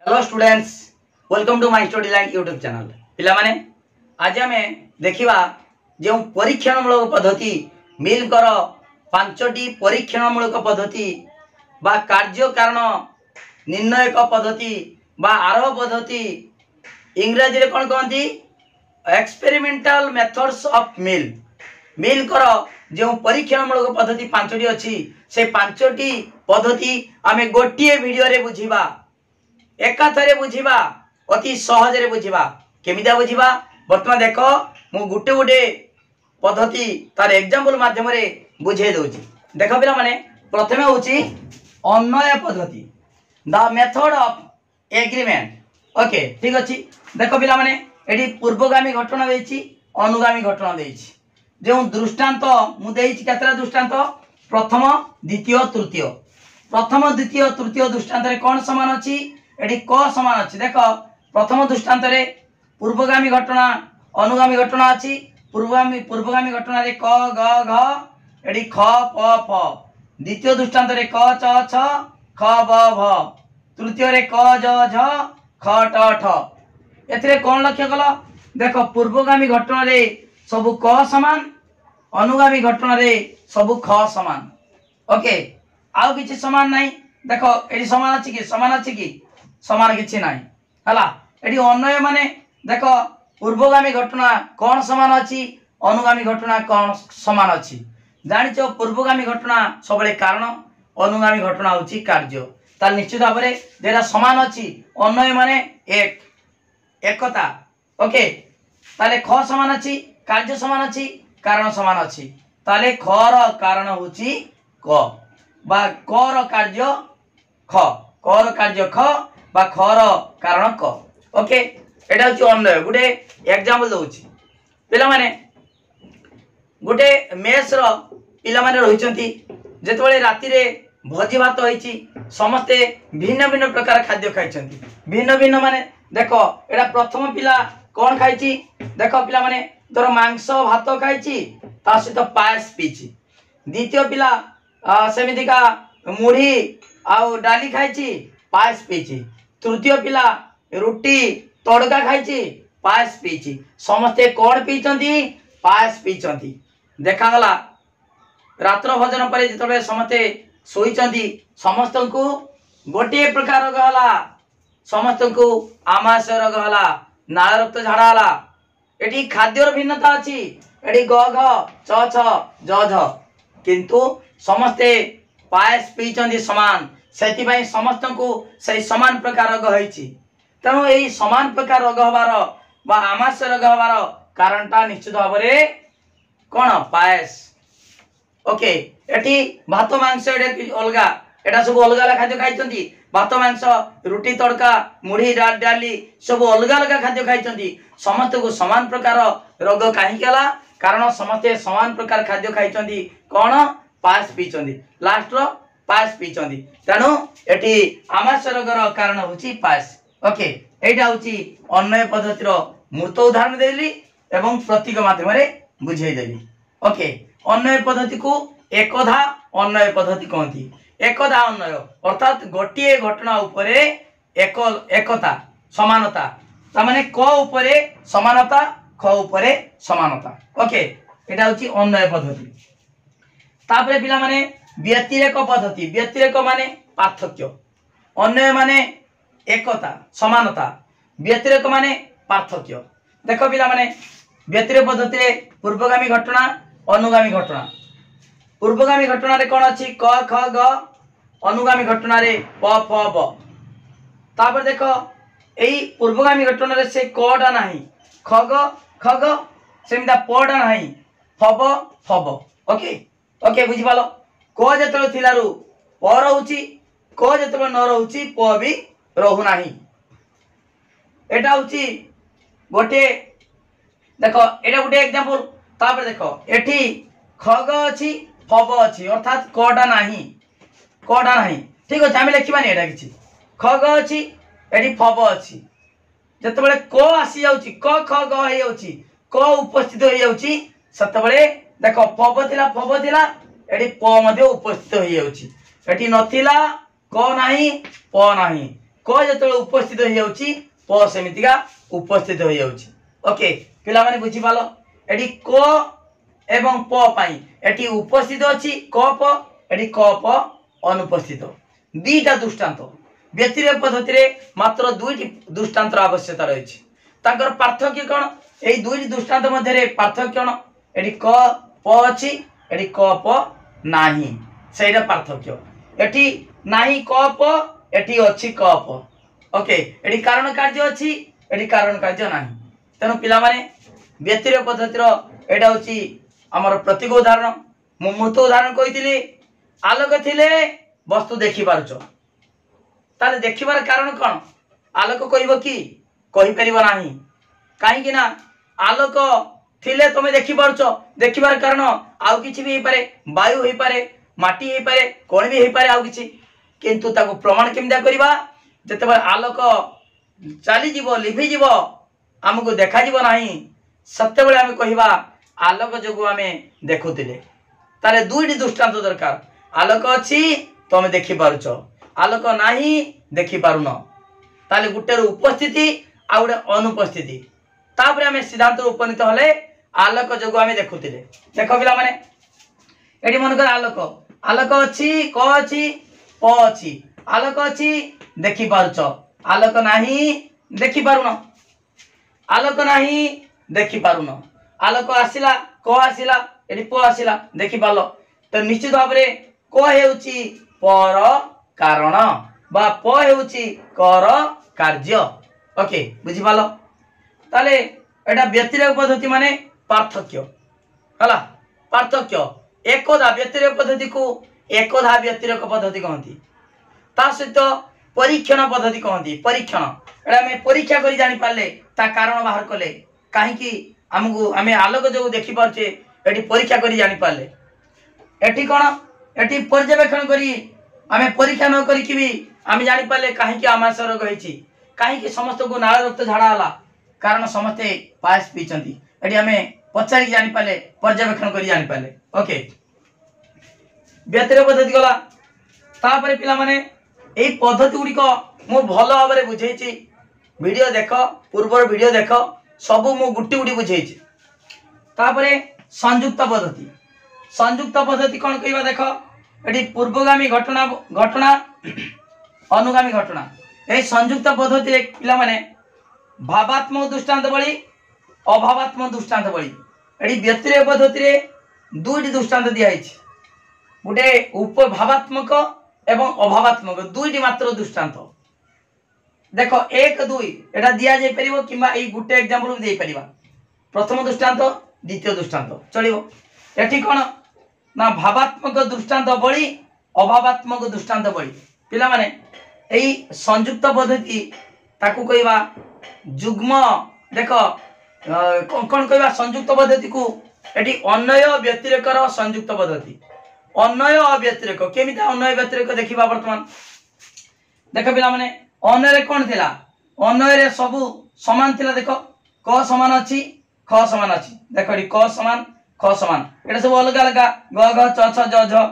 Hello students, welcome to my study line YouTube channel. पिला माने आज आम देखा जो परीक्षणमूलक पद्धति मिल कर पांचटी परीक्षणमूलक पद्धति बा कार्य कारण निर्णयक पद्धति बा आरंभ पद्धति इंग्रजी रे कौन कहती एक्सपेरिमेंटल मेथड्स ऑफ मिल मिल कर जो परीक्षणमूलक पद्धति पांचटी अच्छी से पांचटी पद्धति आम गोटे वीडियो रे बुझीबा एकाथरे बुझीबा अति सहज रे बुझीबा केमिदा बुझीबा वर्तमान देख मु गुटे गुटे पद्धति तार एग्जांपल माध्यम रे बुझे दउची। देख पिला माने प्रथमे होची अन्वय पद्धति the method of agreement. Okay ठीक अछि। देख पिला माने एडी पूर्वगामी घटना देछि अनुगामी घटना देछि जो दृष्टांत मु देछि केतरा दृष्टांत प्रथम द्वितीय तृतीय प्रथम द्वितीय तृतीय दृष्टांत रे कोन समान अछि एडी क समान अछि। देख प्रथम दृष्टांत रे पूर्वगामी घटना अनुगामी घटना अछि पूर्वगामी घटना रे क ग घ एडी ख प फ द्वितीय दृष्टांत रे क च छ ख ब भ तृतीय रे क ज झ ख ट ठ एथिरे कोन लक्ष्य कल। देख पूर्वगामी घटना रे सब क समान अनुगामी घटना रे सब ख समान। ओके आउ किछि समान नाही। देख एडी समान अछि कि समान किछि नाही हला। एडी अन्वय माने देख पूर्वगामी घटना कौन समान अछि अनुगामी घटना कौन समान अछि। जानिचो पूर्वगामी घटना सबले कारण अनुगामी घटना होछि कार्य तार निश्चित भाव में जेरा समान अछि अन्वय माने एकता। ओके ताले ख समान अछि कार्य समान अछि कारण समान अछि ताले ख र कारण होछि क बा क र कार्य ख क र कार्य ख बा ख र कारण क। ओके एटा होछि अन्वय। गुटे एग्जांपल दउछि पिला माने गुटे मेस रो पिला माने रहिचंती जेतबेले राती रे भोजी भात होईची समस्ते भिन्न भिन्न प्रकार खाद्य खाइचंती भिन्न भिन्न माने देखो एटा प्रथम पिला कोन खाइची देखो पिला माने तोर मांस भात खाइची ता सहित पायस पीची। द्वितीय पिला सेमिति का मुढ़ी आउ डाली खाइची पायस पीची। तृतीय पिला रुटी तड़का खाइची पायस पीची समस्ते कोन पीचंती पायस पीचंती। देखा गला रात्र भोजन पर जितबे समस्ते सोईचंती समस्त को गोटे प्रकार रोग हला समस्त को आमाशय रोग हला नाल रक्त झाड़ा हला। एटी खाद्यर भिन्नता अछि एटी ग घ च छ ज झ किंतु समस्ते पायस पीचंती समान सेति भाई समस्त को सही समान प्रकार रोग होईची। तेणु एई समान प्रकार रोग हबार बा आमाशय रोग हबार कारणटा निश्चित भाव में कोन पायस। ओके एटी भात मांस एटे अलगा एटा सब अलगा खाद्य खाइचंती भात मांस रुटी तड़का मुढ़ी डाली सब अलगा अलगा खाद्य खाइचंती समस्त को समान प्रकार रोग काहे केला कारण समस्त समान प्रकार खाद्य खाइचंती कोन पायस पीचंती लास्ट रो पायस पीचंती तेणु एटी आमाशय रोगर कारण होची पायस। ओके एटा होची अन्वय पद्धतिर मूर्त उदाहरण देली एवं प्रतीक माध्यम रे बुझाई देली। ओके अन्वय पद्धति को एकधा अन्वय पद्धति कहती। एकधा अन्वय अर्थात गोटे घटना उपरे एकता समानता तामाने क उपरे समानता ख उपरे समानता। ओके एटा होची अन्वय पद्धति। तापरे पिला माने व्यतिरेक पद्धति व्यतिरेक माने पार्थक्य अन्वय माने एकता समानता व्यतिरेक माने पार्थक्य। देखो पिला माने व्यतिरेक पद्धति रे पूर्वगामी घटना अनुगामी घटना पूर्वगामी घटना रे कोन अछि क ख ग अनुगामी घटना रे प फ ब। तापर देखो एई पूर्वगामी घटना रे से क डा नाही ख ग सेमिदा प डा नाही फ ब। ओके ओके बुझि पालो क जेतलो थिलारु प रहउची क जेतलो न रहउची प भी रहु नाही। एटा होची गोटे देखो एटा गोटे एग्जांपल। तापर देखो एठी खग अछि फब अछि अर्थात कडा नाही ठीक अछि हम लिखिबानी एटा किछि खग अछि एठी फब अछि जतबेले क आसी जाउची क ख ग हे जाउची क उपस्थित हो जाउची सतबेले देखो फब थिला एठी प मध्ये उपस्थित हो जाउची एठी नथिला क नाही प नाही क जो उपस्थित हो जाउची प सेमितिका उपस्थित हो जाउची। ओके पिला माने बुझी पालो एडी क एवं प पाई एटी उपस्थित अछि क प एटी क प अनुपस्थित दुईटा दृष्टांत व्यतिरेक पद्धति रे मात्र दुईटी दृष्टांतर आवश्यकता रही ताकर पार्थक्य कौन एई दुईटी दृष्टांत मध्य रे पार्थक्य कौन एटी क प अछि एटी क प नाही सेटा पार्थक्य एटी नाही क प एटी अछि क प ओके एटी कारण कार्य अछि एटी कारण कार्य नाही तेनो पिला माने व्यतिरेक पद्धति रो एटा होची हमर प्रतीक उदाहरण मु मूर्त उदाहरण कहितली आलोक थिले वस्तु देखि पारुचो ताले देखिबार कारण कोन आलोक कहइबो कि कहि परिबो नाही काहे कि ना आलोक थिले तमे देखि पारुचो देखिबार कारण आउ किछि भी हे पारे वायु हे पारे माटी हे पारे कोन भी हे पारे आउ किछि किंतु ताको प्रमाण केमदा करिबा जते बार आलोक चाली जीवो लिभि जीवो हमकु देखा जीवो नाही सत्य बेले हम कहिबा आलोक जोगु आमे देखुतिले ताले दुईटी दृष्टांत दरकार आलोक अछि तमे देखि पारुचो आलोक नाही देखि पारुन ताले गुटेर उपस्थिति आ गुटे अनुपस्थिति तापरे आमे सिद्धांत उपनीत हले आलोक जोगु आमे देखुतिले देखो पिला माने एडी मन कर आलोक आलोक अछि क अछि प अछि आलोक अछि देखि पारुचो आलोक नाही देखि पारुन आलोक नाही देखि पारुन आलोक आसिला क आसिला एडी प आसिला देखि पालो तो निश्चित भाव रे क हेउची पर कारण बा प हेउची कर कार्य ओके बुझि पालो ताले एटा व्यतिरेक पद्धति माने पार्थक्य हला पार्थक्य एकदा व्यतिरेक पद्धति को एकदा व्यतिरेक पद्धति कहंती ता सहित परीक्षण पद्धति कहंती परीक्षण एटा में परीक्षा करी जानि पाले ता कारण बाहर कले काहे कि हमगु हमें आलोक जो देखि परछे एटी परीक्षा करी जानि पाले एटी कोन एटी पर्यवेक्षण करी हमें परीक्षा न करी कि भी हम जानि पाले काहे कि आमाशय रोग होईची काहे कि समस्त को नाळ रक्त झाड़ा हला कारण समस्ते पास पीचंती एटी हमें पचारी जानि पाले पर्यवेक्षण करी जानि पाले ओके व्यतिरेक पद्धति गला तापरे पिला माने एई पद्धति गुडी को मो भलो भाबरे बुझेची वीडियो देखो पूर्वर वीडियो देखो सब मु गुटी गुटी बुझेची तापरे संयुक्त पद्धति कोन कहबा देखो एटी पूर्वगामी घटना घटना अनुगामी घटना ए संयुक्त पद्धति रे पिला माने भावात्मक दृष्टांत बळी अभावात्मक दृष्टांत बळी एटी व्यतिरेक पद्धति रे दुईटी दृष्टांत दिया हिची गुटे उपभावात्मक एवं अभावात्मक दुईटी मात्र दृष्टांत देखो एक दुई एटा दिया जाय परिबो किबा एई गुटे एग्जांपल दे परिबा प्रथम दृष्टांत द्वितीय दृष्टांत चलिबो एठी कोन ना भावात्मक दृष्टांत बळी अभावात्मक दृष्टांत बळी पिला माने एई संयुक्त पद्धति ताकू कहबा जुग्म देखो कोन कहबा संयुक्त पद्धति को एठी अन्वय व्यतिरेकर संयुक्त पद्धति अन्वय अव्यतिरेक केमिता अन्वय व्यतिरेक देखिबा वर्तमान देखो पिला माने अन्वय रे कोन थिला अन्वय रे सब समान थिला देखो क समान अछि ख समान अछि देखो एठी क समान ख समान एटा सब अलग अलग ग घ च छ ज झ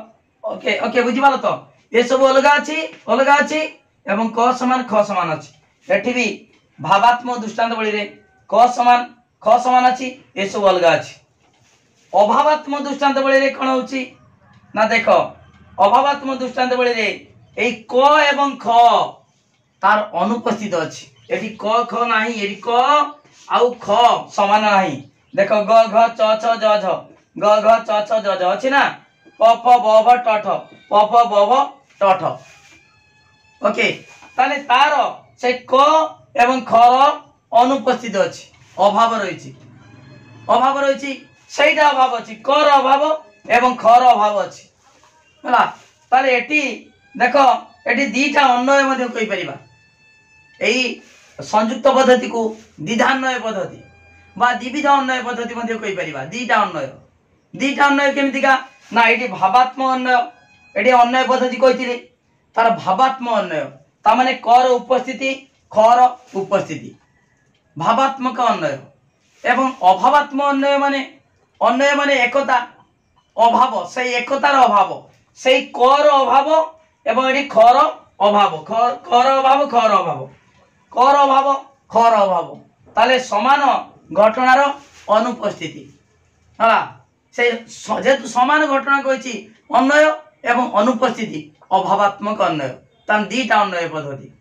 ओके ओके बुझि पालो तो ये सब अलग अछि एवं क समान ख समान अछि एठी भी भावात्मक दृष्टांत बळी रे क समान ख समान अछि ये सब अलग अछि अभावात्मक दृष्टांत बळी रे कोन होछि ना देखो अभावात्मक दृष्टांत बळी रे एई क एवं ख तार अनुपस्थित अछि एठी क ख नाही एठी क आउ ख समान नाही देखो ग घ च छ ज झ ग घ च छ ज झ अछि ना प फ ब भ ट ठ प फ ब भ ट ठ ओके ताले तार से क एवं ख अनुपस्थित अछि अभाव रहिछि सेटा अभाव अछि क र अभाव एवं ख र अभाव अछि हला ताले एटी देखो एटी दीटा अन्वय मध्ये कहि परिबा एई संयुक्त पद्धति को द्विधान्वय पद्धति बा द्विविध अन्वय पद्धति मध्ये कहि परिबा दीटा अन्वय केमितिका ना एटी भावात्मक अन्वय एटी अन्वय पद्धति कहिथिले तार भावात्मक अन्वय ता माने क र उपस्थिति ख र उपस्थिति भावात्मक अन्वय एवं अभावात्मक अन्वय माने एकता अभाव से एकतार अभाव से क र अभाव एवं एटी ख र अभाव खर अभाव खर अभाव कर अभाव खर अभाव ताले समान घटनार अनुपस्थिति है से जेहेतु समान घटना कही अन्वय एवं अनुपस्थिति अभावात्मक अन्वय तान दीटा अन्वय पद्धति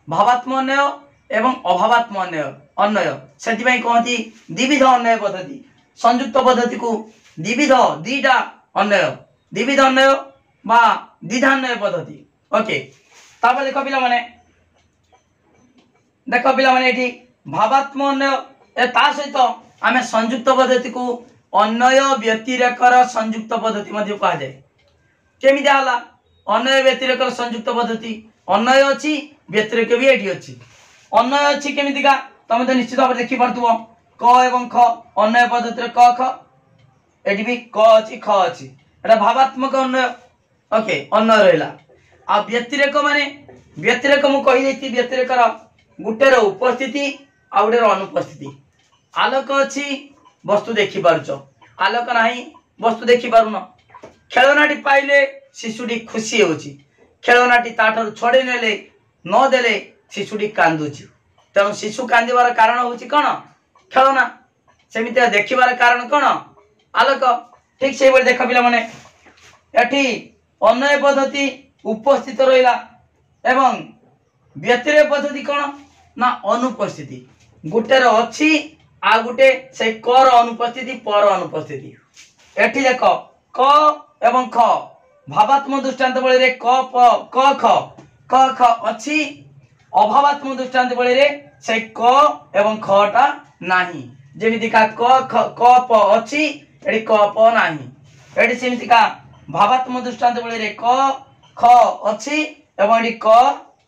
भावात्म अन्वय एवं अभावात्म अन्वय अन्वय से कहती द्विविध अन्वय पद्धति संयुक्त पद्धति को द्विविध दीटा अन्वय द्विविध अन्वय बा द्विधान्वय पद्धति ओके तापर देख पिला माने ये भावात्म अन्वय ता सहित आम संयुक्त पद्धति को अन्वय व्यतिरेकर संयुक्त पद्धति मध्य कहा जाए केमिति हला अन्वय व्यतिरेकर संयुक्त पद्धति अन्वय अछि व्यतिरेक भी एठी अछि अन्वय अछि केमितिका तमे तो निश्चित भाव देखि परथुबो क एवं ख अन्वय पद्धति रे क ख एठी भी क अछि ख अछि एटा भावात्मक अन्वय ओके अन्वय रहला आ व्यतिरेक माने व्यतिरेक मु कहि देति व्यतिरेकर गुटेर उपस्थिति आ गुटेर अनुपस्थिति आलोक अछि वस्तु देखि पारुछ आलोक नाही वस्तु देखि पारुन खेलनाटी पाइले शिशुटी खुशी होउची खेलनाटी ताठारु छड़े नेले न देले शिशुटी कांदुची तेणु शिशु कांदिबार कारण होउची कोन खेलना सेमिति देखिबार कारण कोन आलोक ठीक से देख पिला माने एठी अन्वय पद्धति उपस्थित रहिला एवं व्यतिरेक पद्धति कोन ना अनुपस्थिति गुटेर अछि आ गुटे से कर अनुपस्थिति पर अनुपस्थिति एठी देख क एवं ख भावात्मक दृष्टांत बळे रे क ख अछि अभावात्मक दृष्टांत बळे रे से क एवं ख टा नाही जेमिति का क प अछि एठी क प नाही एठी सेमिति का भावात्मक दृष्टांत बळे रे क ख अछि एवं एठी क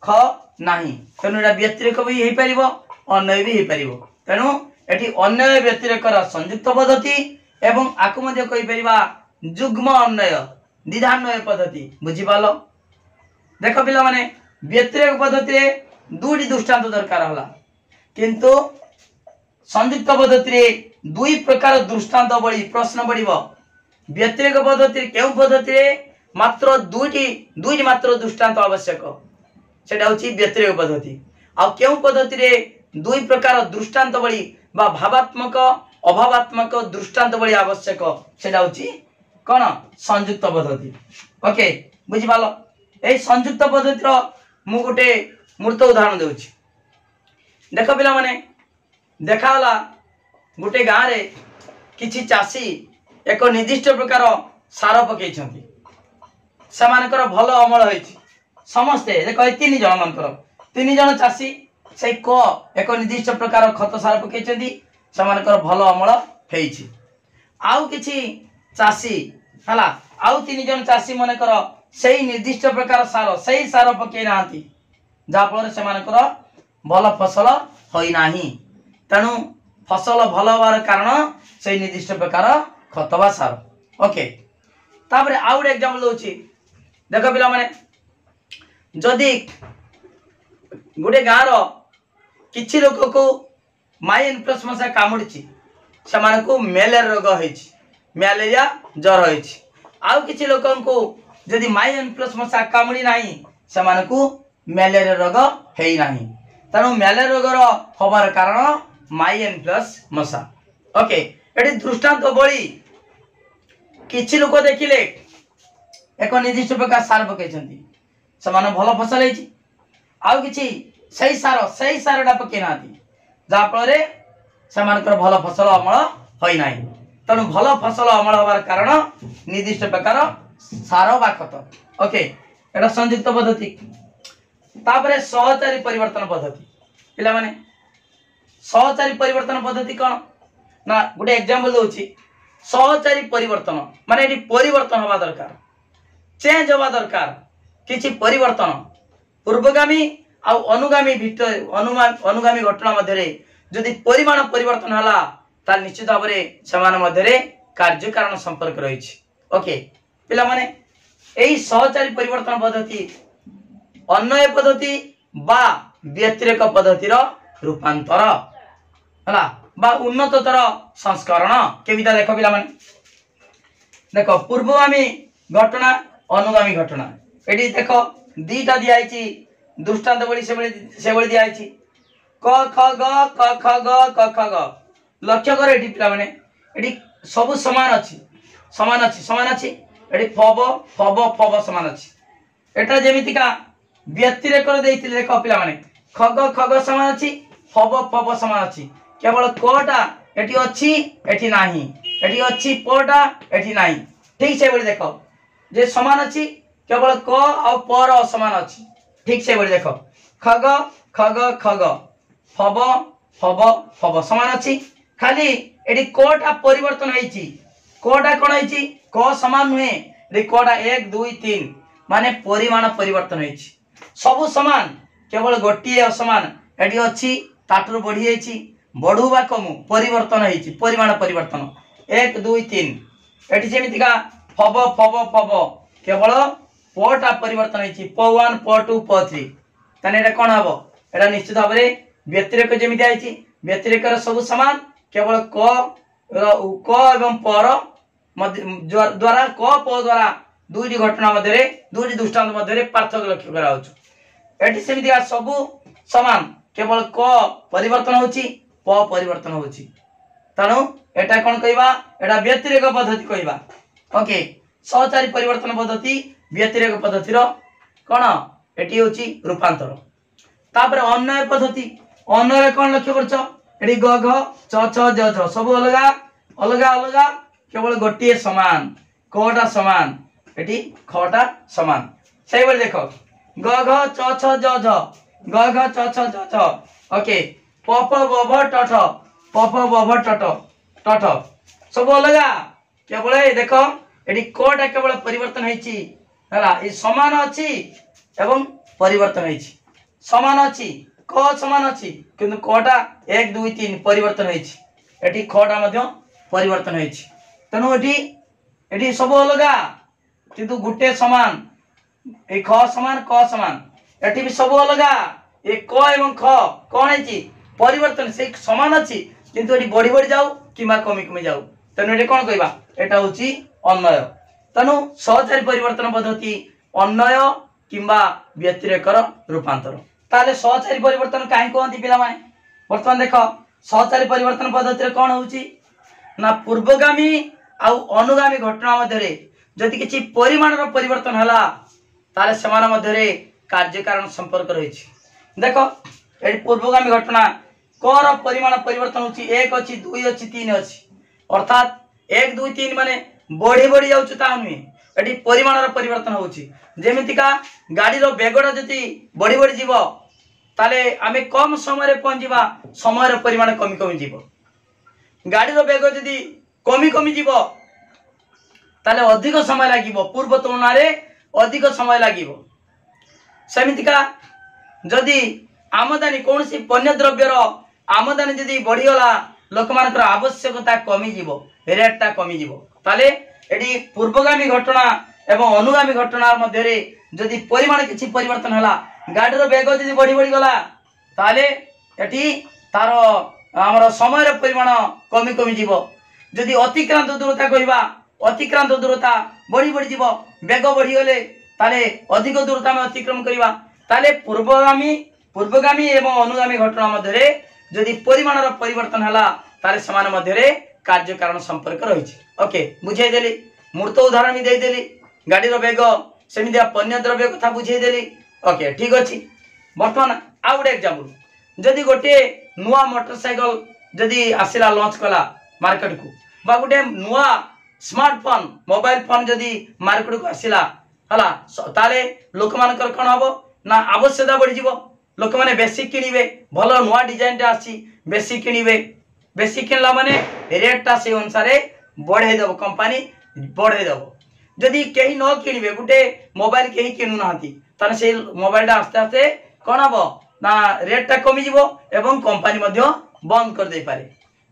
ख नाही तेनु एटा व्यतिरेक भी हेई परिबो अन्वय भी हेई परिबो तेनु एठी अन्वय व्यतिरेकर संयुक्त पद्धति एवं आकु मध्ये कहि परिबा युग्म अन्वय द्विधान्वय पद्धति बुझी पालो देख पिला माने व्यतिरेक पद्धति रे दुई दृष्टांत दरकार होला किंतु संयुक्त पद्धति रे दुई प्रकार दृष्टांत बड़ी प्रश्न बढ़िबो व्यतिरेक पद्धति रे केउ पद्धति रे मात्र दुई मात्र दृष्टांत आवश्यक सेटा होची व्यतिरेक पद्धति आ केउ पद्धति रे दुई प्रकार दृष्टांत बड़ी बा भावात्मक अभावात्मक दृष्टांत बड़ी आवश्यक सेटा होची कोन संयुक्त पद्धति ओके बुझी पालो ए संयुक्त पद्धति रो मु गोटे मूर्त उदाहरण देउची देख पिला माने देखा होला गोटे गाँव रे किछि चासी एक निर्दिष्ट प्रकार सार पकई छथि समानकर भल अमल होईछि समस्ते देख तीन जन मानकर तीन जन चासी से क एक निर्दिष्ट प्रकार खत सार पकई छथि समानकर भल अमल हेइछि आउ किछि चासी हला आउ तीन जन चासी मानकर सेही निर्दिष्ट प्रकार सार पकई नांती जा फल से भल फसल होई नाही तेणु फसल भल होवार कारण से निर्दिष्ट प्रकार खतवा सार ओके तापर आउ गोटे एग्जांपल दोची देख पिला माने जदि गोटे गाँव किछि लोक को माई इनफ्लुएंस मशा कामुड़ी से मेलेरिया रोग होइछि मैलेरिया ज्वर होइछि आउ किछि लोकन को जदि माई इनफ्लुएंस मशा कामुड़ी नाही से मैलेरिया रोग हेई नाही तेणु मैलेरिया रोग होबार कारण माई इनफ्लुएंस मशा ओके एटी दृष्टांत बड़ी किछि लोक देखिले एक निर्दिष्ट प्रकार सार पकई से भल फसल होइछि आउ किछि सही सारटा पकई नांती जा फल से भल फसल अमल होई नाही तेणु भल फसल अमल होबार कारण निर्दिष्ट प्रकार सार बा खत ओके एटा संयुक्त पद्धति तापरे सहचारी परिवर्तन पद्धति पिला माने सहचारी परिवर्तन पद्धति कौन ना गोटे एग्जांपल दोची सहचारी परिवर्तन माने एटी परिवर्तन होबा दरकार चेंज होबा दरकार किछि परिवर्तन पूर्वगामी आ अनुगामी अनुगामी घटना मध्य जदि परिमाण परिवर्तन हला तार निश्चित भाव में समान मध्य कार्य कारण संपर्क रही ओके पिला माने एही सहचारी परिवर्तन पद्धति अन्वय पद्धति बा व्यतिरेक पद्धतिर रूपांतर हला बा उन्नततर संस्करण केमिता देख पिला माने देख पूर्वगामी घटना अनुगामी घटना एटी देख दीटा दिखाई दृष्टांत बड़ी से दिखाई क ख ग क ख ग क ख ग लक्ष्य कर ये पिला माने ये सब समान अच्छी समान अच्छी समान अच्छी ये फब फब फब समान अच्छी एटा जेमितिका व्यतिरेक देइथिले देख पिला माने खग खग समान अच्छी फब फब समान अच्छी केवल कटा एटी अच्छी एटी नाही एटी अच्छी पटा एटी नाही ठीक से बड़ी देख जे समान अच्छी केवल क और पर असमान अच्छी ठीक से बड़ी देख खग खग खग फब फब फब समान अच्छी खाली एटी कटा परिवर्तन होईची कटा कोन होईची क समान नुहे एटी कटा 1 2 3 माने परिमाण परिवर्तन होईची सब समान केवल गोटे असमान एटी अच्छी ताटू बढ़ी जाइए बढ़ू बा कमु परिवर्तन होईची परिमाण परिवर्तन 1 2 3 एटी जेमितिका फब फब फब केवल पटा परिवर्तन होईची प1 प2 प3 ताने एटा कोन हबो एटा निश्चित भाव में व्यतिरेक जेमिति आइची व्यतिरेकर सब समान केवल क एवं पर द्वारा क प द्वारा दुईटी घटना मध्य दुईटी दृष्टांत मध्य पार्थक्य लक्ष्य कराउछु सेमिति सब समान केवल क परिवर्तन होची प परिवर्तन होची तणु एटा कोन कहबा एटा व्यतिरेक पद्धति कहबा ओके सहचारी परिवर्तन पद्धति व्यतिरेक पद्धति रो कोन एटी होची रूपांतर तापर अन्वय पद्धति अन्वय कोन लक्ष्य करछो एटी ग घ च छ ज छ सब अलगा अलगा अलगा केवल गोटे समान कटा समान एटी खटा समान सही बोल देखो ग घ च छ ज झ ग घ च छ ज छ ओके प प ब भ ट ठ प प ब भ ट ठ ट ठ सब अलगा केवल ए देखो एटी कटा केवल परिवर्तन होईची हला ए समान अछि एवं परिवर्तन होईची समान अछि क समान अछि किंतु कटा 1 2 3 परिवर्तन होईची एटी खटा मध्य परिवर्तन होईची तनु एटी सब अलगा किंतु गुटे समान ए ख समान क समान एटी भी सब अलगा ए क एवं ख कोन है परिवर्तन से समान अछि किंतु एटी बढ़ी बढ़ी जाऊ किमा कमी कमी जाऊ तनु एटी कोन कहबा एटा होची अन्वय तनु सहचारी परिवर्तन पद्धति अन्वय किंबा व्यतिरेकर रूपांतर ताले सहचारी परिवर्तन काहे कहंती पिला माने वर्तमान देखो सहचारी परिवर्तन पद्धति रे कोन होची ना पूर्वगामी आ अनुगामी घटना मध्य जदि किसी परिमाण परिवर्तन हला ताले समान मध्य कार्य कारण संपर्क रही देखो ये पूर्वगामी घटना कर परिमाण परिवर्तन होची 1 अछि 2 अछि 3 अछि अर्थात 1 2 3 माने बढ़ी बढ़ी जाउछ ता नुहे एटी परिमाण परिवर्तन होची जेमितिका गाड़ी रो बेगडा जति बढ़ी बढ़ी जीवो ताले आमे कम समय रे पहुंचीबा समय रो परिमाण कमी कमी जीवो गाड़ी रो बेग जति कमी कमी जीवो ताले अधिक समय लागिवो पूर्व तुलना रे अधिक समय लागिवो सेमितिका जदि आमदानी कोनसी पण्य द्रव्यर आमदानी जदि बढ़ी गला लोक मानकर आवश्यकता कमी जीवो रेटटा कमी जीवो ताले एडी पूर्वगामी घटना एवं अनुगामी घटना मध्य रे जदि परिमाण किछि परिवर्तन हला गाड़ी रो बेग जदि बढ़ी बढ़ी गला ताले एटी तारो हमर समय रो परिमाण कमी कमी जीवो जदि अतिक्रांत दूरता कहबा अतिक्रांत दूरता बढ़ी बढ़ी जीव बेग बढ़ी गले ताले अधिक दूरता में अतिक्रम करिबा ताले पूर्वगामी एवं अनुगामी घटना मध्य जदि परिमाण रो परिवर्तन हला ताले समान मध्य कार्य कारण संपर्क रही ओके बुझाई देली मूर्त उदाहरण भी दे देली गाड़ी रो बेग सेमिदिया पण्य द्रव्य कथा बुझाई देली ओके ठीक अछि वर्तमान आ गुटे एग्जांपल जदि गोटे नुआ मोटरसाइकल जदि आसिला लॉन्च कला मार्केट को बा गोटे नुआ स्मार्टफोन मोबाइल फोन जदि मार्केट को आसिला हला ताले लोक मानकर कोन हबो ना आवश्यकता बढ़ी जीवो लोक माने बेसी किनिबे भलो नुआ डिजाइन टा आसी बेसी किनिबे बेसी किनला माने रेट टा से अनुसार बढ़े देबो कंपनी बढ़े देबो जदि केही न किनिबे गुटे मोबाइल केही किनु नाहती ताने से मोबाइल टा आस्ते आस्ते कोन हबो ना रेट टा कमी जीवो एवं कंपनी मध्य बंद कर दे पारे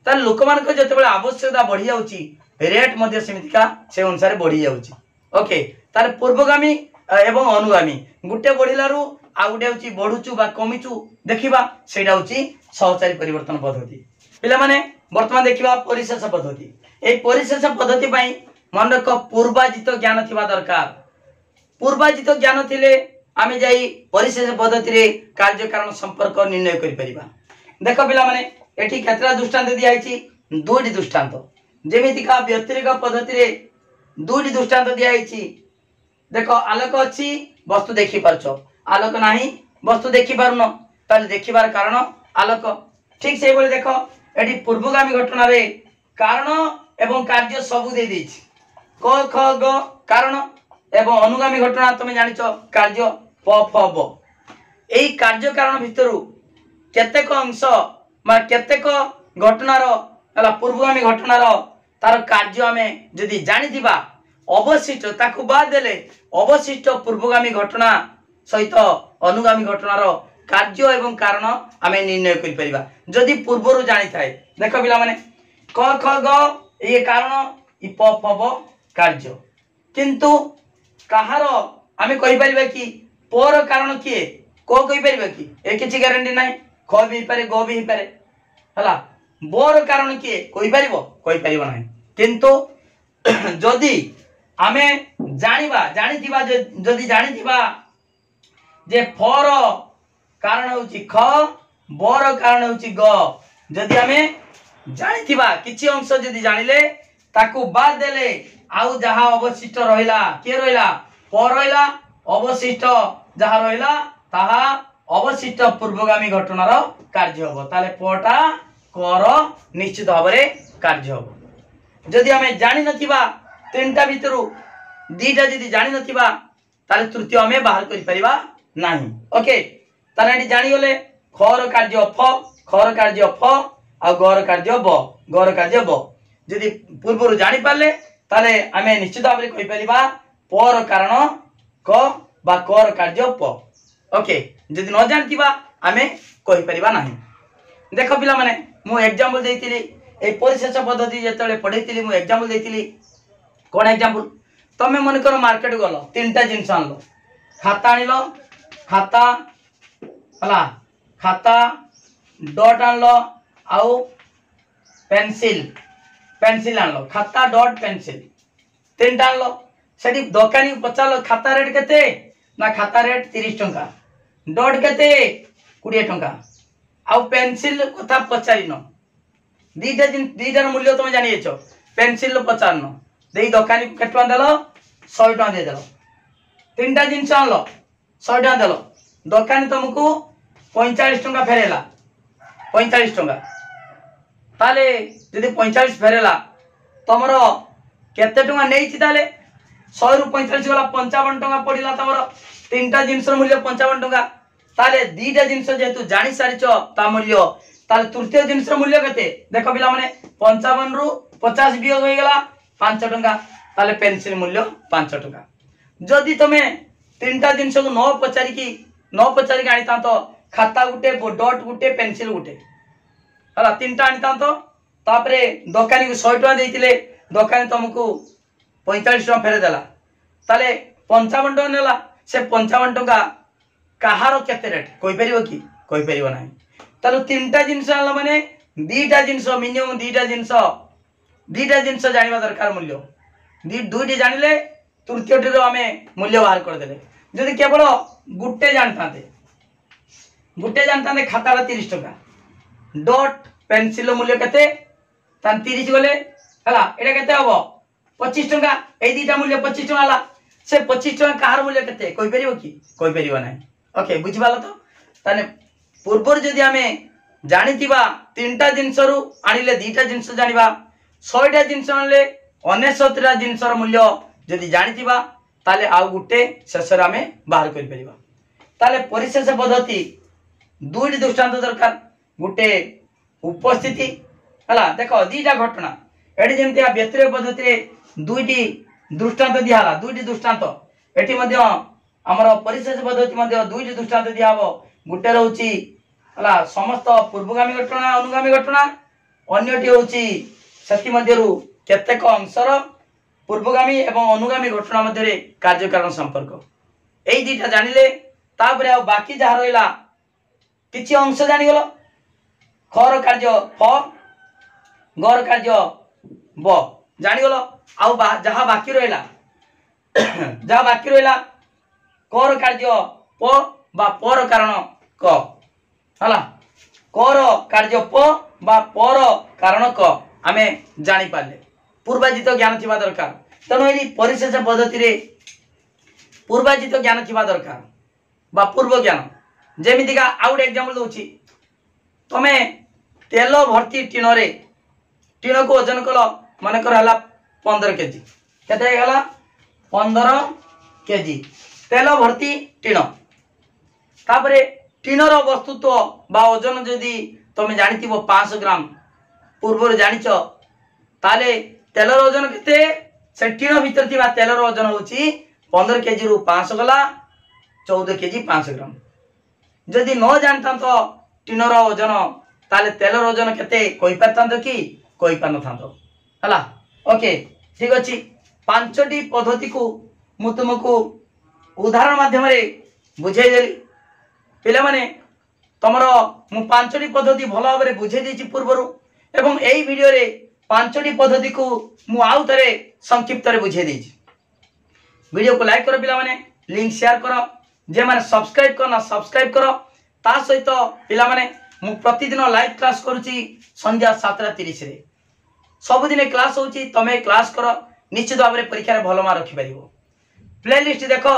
ताले लोक मानकर जते बेला आवश्यकता बढ़ी जाउची रेट मध्य समितिका से अनुसार बढ़ी जाउची ओके ताले पूर्वगामी एवं अनुगामी गुटे बढ़िलारु आ गुटे होची बढ़ुचु बा कमिचु देखिबा सेटा होची सहचारी परिवर्तन पद्धति पिला माने वर्तमान देखिबा परिशेष पद्धति ए परिशेष पद्धति पई मन रख पूर्वाजित ज्ञान थिबा दरकार पूर्वाजित ज्ञान थिले आमे जाई परिशेष पद्धति रे कार्य कारण संपर्क निर्णय करि परिबा। देखो पिला माने एठी केतरा दृष्टांत दिया आइछि दुईटी दृष्टांत जेमिति का व्यतिरिक पद्धति रे दुईटी दृष्टांत दिया आइछि। देखो आलोक अछि वस्तु देखि परछो आलोक नाही वस्तु देखि पारुनो ताले देखिबार कारण आलोक ठीक से बोले देखो एठी पूर्वगामी घटना रे कारण एवं कार्य सब दे देछि क ख ग कारण एवं अनुगामी घटना तुम जानिଛ कार्य प फ ब एई कार्य कारण भितरु केतेक अंश मा केतेक घटनार हला पूर्वगामी घटनार तार कार्य हमें जदि जानि दिबा अवशिष्ट ताकु बाद देले अवशिष्ट पूर्वगामी घटना सहित अनुगामी घटनार कार्य एवं कारण हमें निर्णय करि परिबा जदि पूर्वरु जानि थाए। देखो पिला माने क ख ग ये कारण इ प फ ब कार्य किंतु कहार आमे कहि परिबा कि पर कारण किए को कहि परिबा कि ए किछि ग्यारंटी नाही ख भी पारे ग भी पारे हला बोर कारण किए कहि परिबो नाही किंतु जदि आमे जानिथिबा जदि जानिथिबा जे फर कारण होछि ख बोर कारण होछि ग जदि आमे जानिथिबा किछि अंश जदि जानिले ताकू बाद देले आउ जहा अवशिष्ट रहिला के रहिला प रहिला अवशिष्ट जहा रहिला ताहा अवशिष्ट पूर्वगामी घटनार कार्य हबो ताले पटा कर निश्चित भाबरे कार्य हबो। जदि हमें जानि नथिबा तीनटा भितरु दीटा जदि जानि नथिबा ताले तृतीय हमें बाहर करि परिबा नाही। ओके ताने एटी जानि गले खर कार्य फ खर कार्य फ आ गर कार्य ब गर कार्य ब जदि पूर्वरु जानि पाले ताले हमें निश्चित भाबरे कहि परिबा पर कारण क बा कर कार्य प। ओके जदि न जानथिबा हमें कहि परिबा नाही। देखो पिला माने मु एग्जांपल देइतिली ए परिशेष पद्धति जेतले पढैतिली मु एग्जांपल देइतिली कोन एग्जांपल तमे मन करो मार्केट गलो तीनटा जिंस आनलो खाता आनिलो खाता हला खाता डॉट आनलो आउ पेंसिल आनलो खाता डॉट पेंसिल तीनटा आनलो सेठी दुकानी पचालो खाता रेट केते ना खाता रेट 30 टंका डॉट केते 20 टंका आउ पेंसिल कथा पचारिनो दीटार मूल्य तुम जानी छ पेंसिल पचारनो देई दुकानी केटवा देलो 100 टका दे देलो तीनटा जिंस आनलो 100 टका देलो दुकानी तुमको 45 टका फेरेला 45 टका ताले जदि 45 फेरेला तमरो केते टका नेई छि ताले 100 रु 45 गला 55 टका पडिला तमरो तीनटा जिंस मूल्य 55 टका ताले दीटा जिंस जेतु जानि सारिछ ता मूल्य ताले तृतीय जिंस मूल्य केते देखो पिला माने 55 रु 50 बियोग होई गेला 5 टका ताले पेंसिल मूल्य 5 टका। जदि तमे तीनटा जिंस को न पचारी आनी तांतो खाता गुटे डॉट गुटे पेंसिल गुटे हला तीनटा आनी तांतो तापरे दुकानी को 100 टका देइतिले दुकानी तुमको 45 टका फेरे देला ताले 55 टका नेला से 55 टका कहारो केते रेट कोइ परिबो कि कोइ परिबो नाही तालो तीनटा जिंस आला माने दीटा जिंस मिनिमम दीटा जिंस जानिबा दरकार मूल्य दुईटी जानिले तृतीयटी रो हमें मूल्य बाहर कर देले जदि केवल गुटे जानतांते खाता 30 टका डॉट पेंसिल मूल्य केते तान 30 गले हला एटा केते हबो 25 टका ए दीटा मूल्य 25 टका हला से 25 टका कहार मूल्य केते कोइ परिबो कि कोइ परिबो नाही। ओके बुझि पालो तो ताने पूर्वर जदि हमें जानिथिबा तीनटा जिंस रु आनिले दीटा जिंस जानिबा 100टा जिंस आनले 69टा जिंसर मूल्य जदि जानिथिबा ताले आउ गुटे शेषर हमें बाहर करि परिबा ताले परिशेष पद्धति दुईटी दृष्टांत दरकार गुटे उपस्थिति हला देखो दीटा घटना एटी जेमति व्यतिरेक पद्धति रे दुईटी दृष्टांत दियाला दुईटी दृष्टांत एटी मध्य हमर परिशेष पद्धति मध्य दुईटी दृष्टांत दियाबो गुटे रहउची हला समस्त पूर्वगामी घटना अनुगामी घटना अन्यटी होउची सति मध्यरु केतेक अंशर पूर्वगामी एवं अनुगामी घटना मध्य रे कार्य कारण संपर्क एई दीटा जानिले तापरे आ बाकी जहा रहिला किछि अंश जानि गेलो खर कार्य फ गर कार्य ब जानि गेलो आ जहा बाकी रहिला कर कार्य प बा पर कारण क हला कर कार्य प बा पर कारण क आमे जानी पाले पूर्वाजित ज्ञान थिबा दरकार तेणु एही परिशेष पद्धति रे पूर्वाजित ज्ञान थिबा दरकार बा पूर्व ज्ञान जेमितिका आउट एग्जांपल दोछि तमे तेल भर्ती टीन रे टीन को ओजन कल मन कर हला 15 केजी केते हला 15 केजी तेल भर्ती टीन तापरे टीनर वस्तुत्व बा ओजन जदि तमे जानिथिबो 500 ग्राम पूर्व जानिच ताले तेलर ओजन केते से टीन भीतर थिबा तेलर ओजन होची 15 केजी रु 500 गला 14 केजी 500 ग्राम जदि न जानता तो टीनर ओजन ताले तेलर ओजन केते कोइ परतांतो कि कोइ पान थांतो हला ओके ठीक अछि पांचटी पद्धति को मु तुमको उदाहरण माध्यम रे बुझाई देली पिला माने तमरो मु पांचटी पद्धति भलो भाबरे बुझाई देछि पूर्वरु एवं एई वीडियो रे पांचटी पद्धति को मु आउ तरे संक्षिप्त रे बुझाई देछि वीडियो को लाइक करो पिला माने लिंक शेयर करो जे माने सब्सक्राइब करना सब्सक्राइब करो ता सहित पिला माने मु प्रतिदिन लाइव क्लास करूची संध्या 7:30 रे सब दिन क्लास होची तमे क्लास करो निश्चित भाबरे परीक्षा रे भलो मार्क रखि परिबो प्लेलिस्ट देखो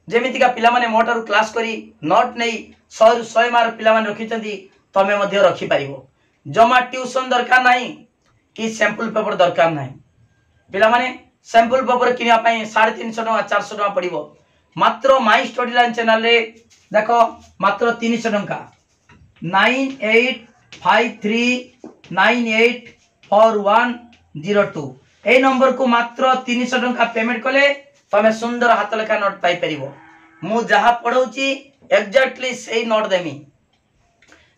जेमितिका पिला माने मोटर क्लास करी नोट नहीं 100 रु 100 मार्क पिला माने रखिचंदी तमे मध्ये रखि परिबो जमा ट्यूशन दरकार नहीं कि सैंपल पेपर दरकार नहीं पिला माने सैंपल पेपर किनिया पई 350 टका 400 टका पड़िबो मात्र माई स्टडी लाइन चैनल रे देखो मात्र 300 टका 9853984102 ए नंबर को मात्र 300 टका पेमेंट कले तमे सुंदर हाथ लेखा नोट पाई परिबो मु जहा पढौची एग्जैक्टली सही नोट देमी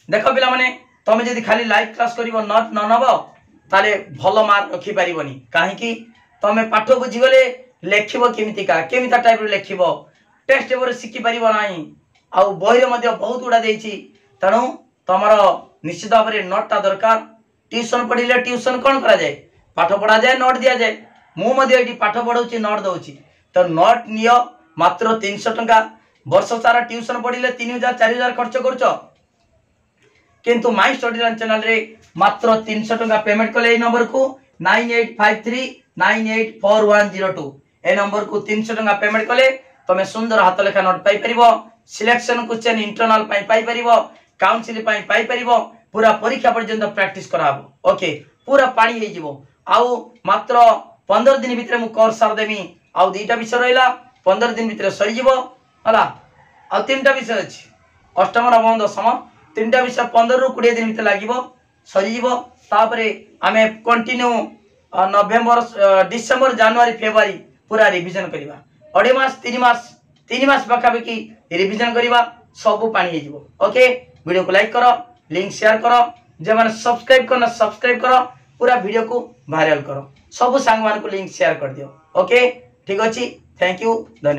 देखो पिला माने तमे जदी खाली लाइव क्लास करिवो नोट न नबो ताले भलो मार्क रखि परिबोनी काहे कि तमे पाठ बुझी गले लेखिबो केमितिका टाइप रे लेखिबो टेस्ट पेपर सिखि परिबो नाही आ बही रे मध्ये बहुत उडा देछि तणु तमरो निश्चित भाव रे नोटटा दरकार ट्यूशन पढिले ट्यूशन कोन करा जाय पाठ पढा जाय नोट दिया जाय मु मध्ये एठी पाठ पढौची नोट दउची तो नोट नियो मात्र 300 टका वर्ष सारा ट्यूशन पढिले 3000 4000 खर्च करछो किंतु माई स्टडी लाइन चैनल रे मात्र 300 टका पेमेंट कले ए नंबर को 9853984102 ए नंबर को 300 टका पेमेंट कले तमे सुंदर हाथ लेखा नोट पाई परिबो सिलेक्शन क्वेश्चन इंटरनल पाई परिबो काउंसिल पाई परिबो पूरा परीक्षा पर्यंत प्रैक्टिस कराबो ओके पूरा पानी हे जिवो आउ मात्र 15 दिन भितर मु कोर्स सार देमी आउ दुईटा विषय रहिला 15 दिन भितर सरी जिवो हला आ तीनटा विषय अछि अष्टम नवम दशम तीनटा विषय 15 रु 20 दिन भितर लागिवो सरी जिवो तापरे आमे कंटिन्यू नवेम्बर डिसेंबर जनवरी फेब्रुआरी पूरा रिवीजन करिवा अढे मास 3 मास पाखापाखि रिवीजन करिवा सब पानी हे जिवो ओके वीडियो को लाइक करो लिंक शेयर करो जे माने सब्सक्राइब करना सब्सक्राइब करो पूरा वीडियो को वायरल करो सब सांग मान को लिंक शेयर कर दियो ओके ठीक अछि थैंक यू धन्यवाद।